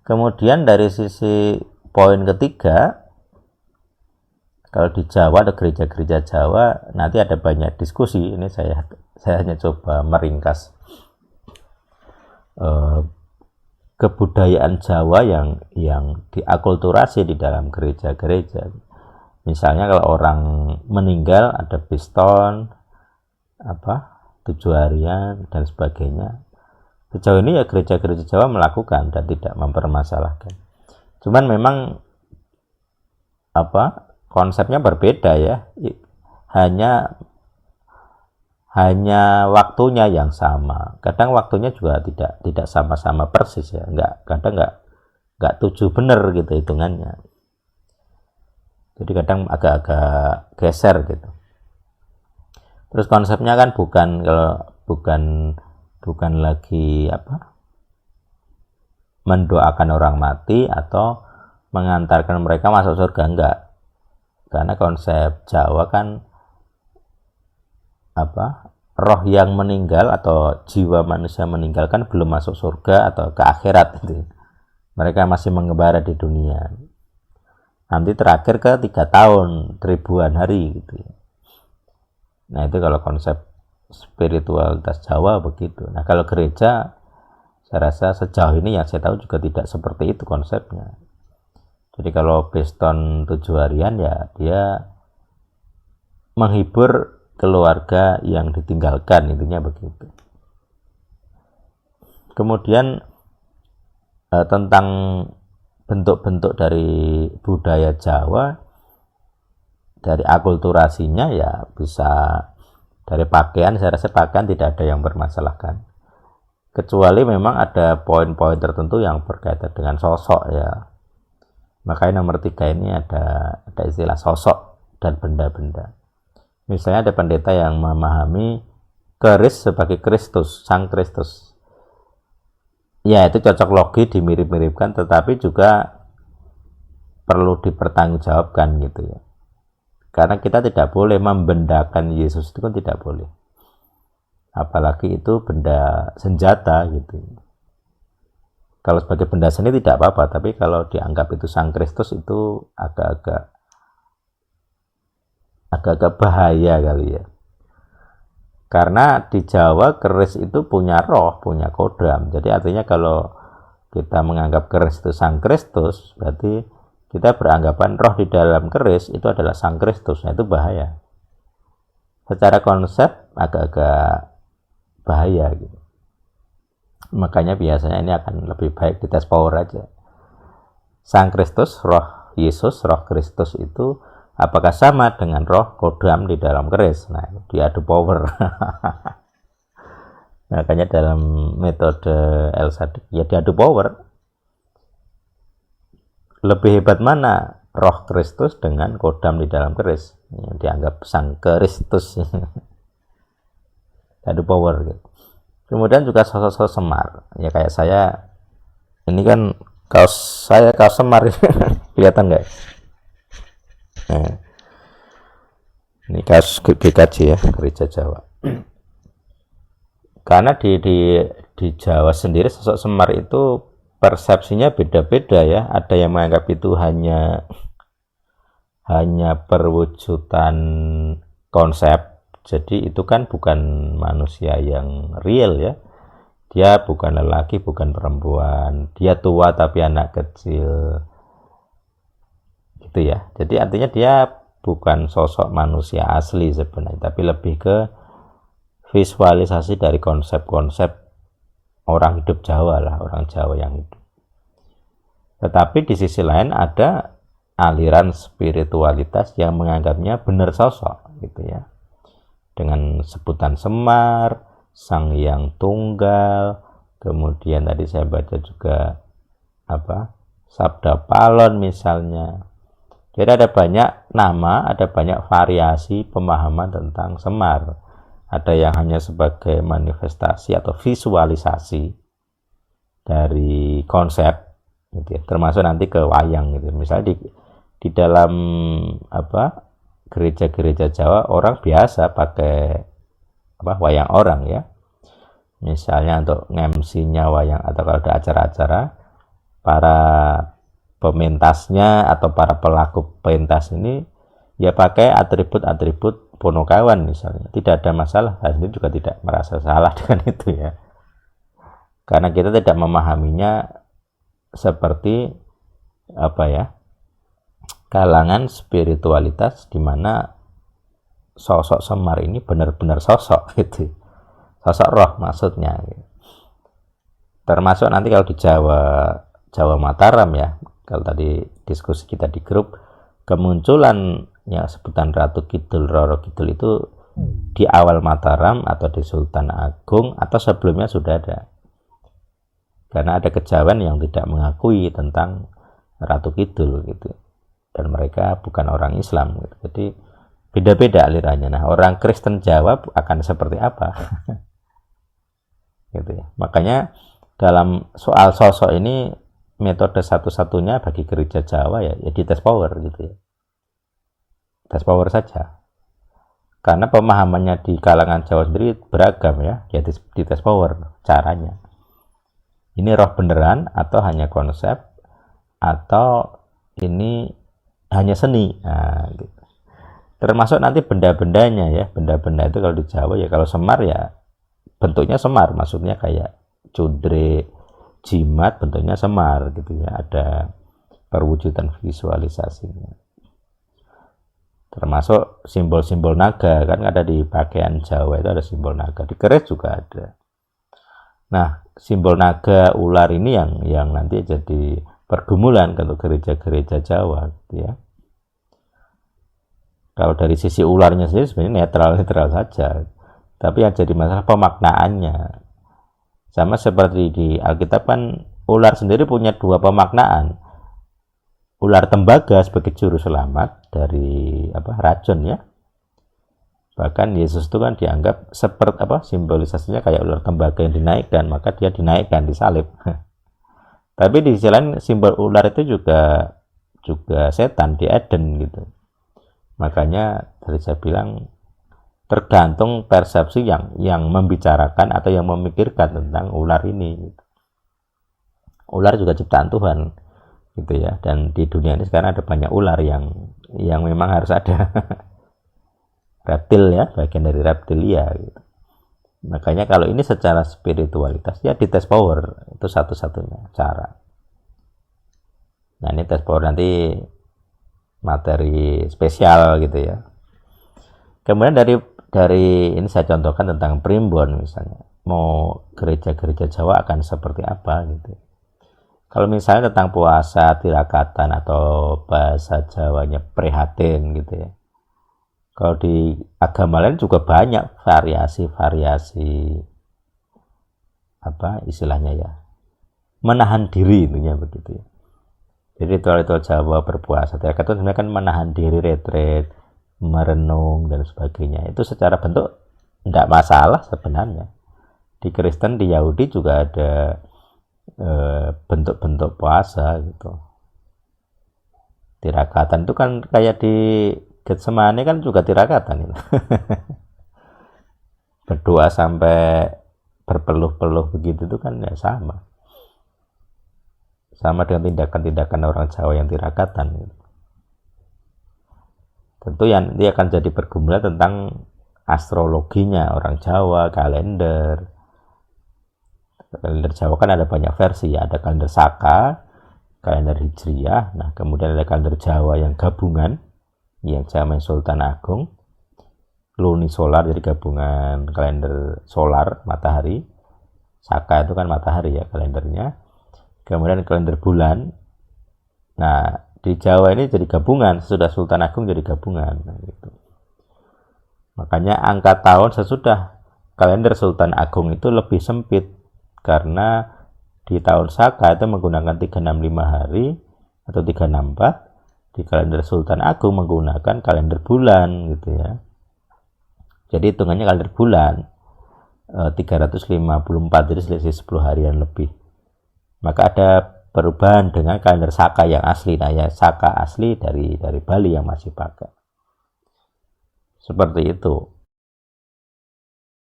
Kemudian dari sisi poin ketiga, kalau di Jawa ada gereja-gereja Jawa, nanti ada banyak diskusi. Ini saya hanya coba meringkas kebudayaan Jawa yang diakulturasi di dalam gereja-gereja. Misalnya kalau orang meninggal ada piston, 7 harian dan sebagainya. Sejauh ini ya gereja-gereja Jawa melakukan dan tidak mempermasalahkan. Cuman memang konsepnya berbeda ya. Hanya waktunya yang sama. Kadang waktunya juga tidak sama-sama persis ya. Kadang nggak 7 benar gitu hitungannya. Jadi kadang agak-agak geser gitu. Terus konsepnya kan bukan lagi mendoakan orang mati atau mengantarkan mereka masuk surga, enggak. Karena konsep Jawa kan roh yang meninggal atau jiwa manusia meninggal kan belum masuk surga atau ke akhirat gitu. Mereka masih mengembara di dunia. Nanti terakhir ke 3 tahun, ribuan hari gitu. Nah, itu kalau konsep spiritualitas Jawa begitu. Nah, kalau gereja saya rasa sejauh ini yang saya tahu juga tidak seperti itu konsepnya. Jadi kalau piston 7 harian ya dia menghibur keluarga yang ditinggalkan, intinya begitu. Kemudian tentang bentuk-bentuk dari budaya Jawa, dari akulturasinya ya bisa dari pakaian. Saya rasa pakaian tidak ada yang bermasalahkan, kecuali memang ada poin-poin tertentu yang berkaitan dengan sosok ya. Makanya nomor 3 ini ada istilah sosok dan benda-benda. Misalnya ada pendeta yang memahami keris sebagai Kristus, Sang Kristus. Ya, itu cocok logi, dimirip-miripkan, tetapi juga perlu dipertanggungjawabkan gitu ya. Karena kita tidak boleh membendakan Yesus, itu kan tidak boleh. Apalagi itu benda senjata gitu. Kalau sebagai benda seni tidak apa-apa, tapi kalau dianggap itu Sang Kristus itu agak-agak bahaya kali ya. Karena di Jawa keris itu punya roh, punya kodam. Jadi artinya kalau kita menganggap keris itu Sang Kristus, berarti kita beranggapan roh di dalam keris itu adalah Sang Kristus. Nah, itu bahaya. Secara konsep agak-agak bahaya gitu. Makanya biasanya ini akan lebih baik dites power aja. Sang Kristus, roh Yesus, roh Kristus itu apakah sama dengan roh kodam di dalam keris? Nah, diadu power. Makanya dalam metode El Sadik ya diadu power. Lebih hebat mana roh Kristus dengan kodam di dalam keris? Yang dianggap Sang Kristus. Diadu power gitu. Kemudian juga sosok-sosok Semar. Ya kayak saya, ini kan kaos Semar. Kelihatan nggak? Nah, ini kaos GKJ ya, Gereja Jawa. Karena di Jawa sendiri sosok Semar itu persepsinya beda-beda ya. Ada yang menganggap itu hanya perwujudan konsep. Jadi itu kan bukan manusia yang real ya. Dia bukan lelaki, bukan perempuan. Dia tua tapi anak kecil. Gitu ya. Jadi artinya dia bukan sosok manusia asli sebenarnya, tapi lebih ke visualisasi dari konsep-konsep orang hidup Jawa lah, orang Jawa yang hidup. Tetapi di sisi lain ada aliran spiritualitas yang menganggapnya benar sosok gitu ya. Dengan sebutan Semar, Sang Hyang Tunggal, kemudian tadi saya baca juga Sabda Palon misalnya. Jadi ada banyak nama, ada banyak variasi pemahaman tentang Semar. Ada yang hanya sebagai manifestasi atau visualisasi dari konsep, gitu ya. Termasuk nanti ke wayang gitu. Misalnya di dalam gereja-gereja Jawa orang biasa pakai wayang orang ya. Misalnya untuk nge-MC-nya wayang atau kalau ada acara-acara para pementasnya atau para pelaku pentas ini ya pakai atribut-atribut Ponokawan misalnya, tidak ada masalah. Saya sendiri juga tidak merasa salah dengan itu ya, karena kita tidak memahaminya seperti apa ya, kalangan spiritualitas di mana sosok Semar ini benar-benar sosok gitu, sosok roh maksudnya gitu. Termasuk nanti kalau di Jawa Mataram ya, kalau tadi diskusi kita di grup, kemunculannya sebutan Ratu Kidul, Roro Kidul itu di awal Mataram atau di Sultan Agung atau sebelumnya sudah ada. Karena ada kejawen yang tidak mengakui tentang Ratu Kidul gitu, dan mereka bukan orang Islam gitu. Jadi beda-beda alirannya. Nah, orang Kristen Jawa akan seperti apa? Gitu ya. Makanya dalam soal sosok ini metode satu-satunya bagi gereja Jawa ya di tes power gitu ya. Tes power saja. Karena pemahamannya di kalangan Jawa sendiri beragam ya di tes power caranya. Ini roh beneran atau hanya konsep atau ini hanya seni. Nah, gitu. Termasuk nanti benda-bendanya ya. Benda-benda itu kalau di Jawa ya, kalau Semar ya bentuknya Semar, maksudnya kayak cudre, jimat bentuknya Semar gitu ya. Ada perwujudan visualisasinya. Termasuk simbol-simbol naga, kan ada di pakaian Jawa itu ada simbol naga, di keris juga ada. Nah, simbol naga, ular ini yang nanti jadi pergumulan untuk gereja-gereja Jawa gitu ya. Kalau dari sisi ularnya sendiri sebenarnya netral saja, tapi yang jadi masalah pemaknaannya. Sama seperti di Alkitab kan ular sendiri punya dua pemaknaan. Ular tembaga sebagai juru selamat dari racun ya. Bahkan Yesus itu kan dianggap seperti simbolisasinya kayak ular tembaga yang dinaikkan, maka dia dinaikkan, disalib. Tapi di sisi lain simbol ular itu juga setan di Eden gitu. Makanya tadi saya bilang tergantung persepsi yang membicarakan atau yang memikirkan tentang ular ini gitu. Ular juga ciptaan Tuhan gitu ya, dan di dunia ini sekarang ada banyak ular yang memang harus ada. Reptil ya, bagian dari reptilia gitu. Makanya kalau ini secara spiritualitas ya di tes power, itu satu-satunya cara. Nah, ini tes power nanti materi spesial gitu ya. Kemudian dari ini saya contohkan tentang primbon misalnya. Mau gereja-gereja Jawa akan seperti apa gitu. Kalau misalnya tentang puasa tirakatan atau bahasa Jawanya prihatin gitu ya. Kalau di agama lain juga banyak variasi istilahnya ya, menahan diri intinya begitu ya. Jadi ritual-ritual Jawa berpuasa tirakatan sebenarnya kan menahan diri, retret, merenung dan sebagainya. Itu secara bentuk tidak masalah sebenarnya. Di Kristen, di Yahudi juga ada bentuk-bentuk puasa gitu. Tirakatan itu kan kayak di Getsemani kan juga tirakatan itu. Berdoa sampai berpeluh-peluh begitu itu kan ya sama dengan tindakan-tindakan orang Jawa yang tirakatan gitu. Tentu yang dia akan jadi pergumulan tentang astrologinya orang Jawa, kalender Jawa kan ada banyak versi ya, ada kalender Saka, kalender Hijriyah, nah kemudian ada kalender Jawa yang gabungan yang zaman Sultan Agung, lunisolar, jadi gabungan kalender solar matahari. Saka itu kan matahari ya kalendernya. Kemudian kalender bulan. Nah, di Jawa ini jadi gabungan, sesudah Sultan Agung jadi gabungan gitu. Makanya angka tahun sesudah kalender Sultan Agung itu lebih sempit karena di tahun Saka itu menggunakan 365 hari atau 364. Di kalender Sultan Agung menggunakan kalender bulan gitu ya. Jadi hitungannya kalender bulan 354, jadi selisih 10 harian lebih. Maka ada perubahan dengan kalender Saka yang asli. Nah ya, Saka asli dari Bali yang masih pakai. Seperti itu.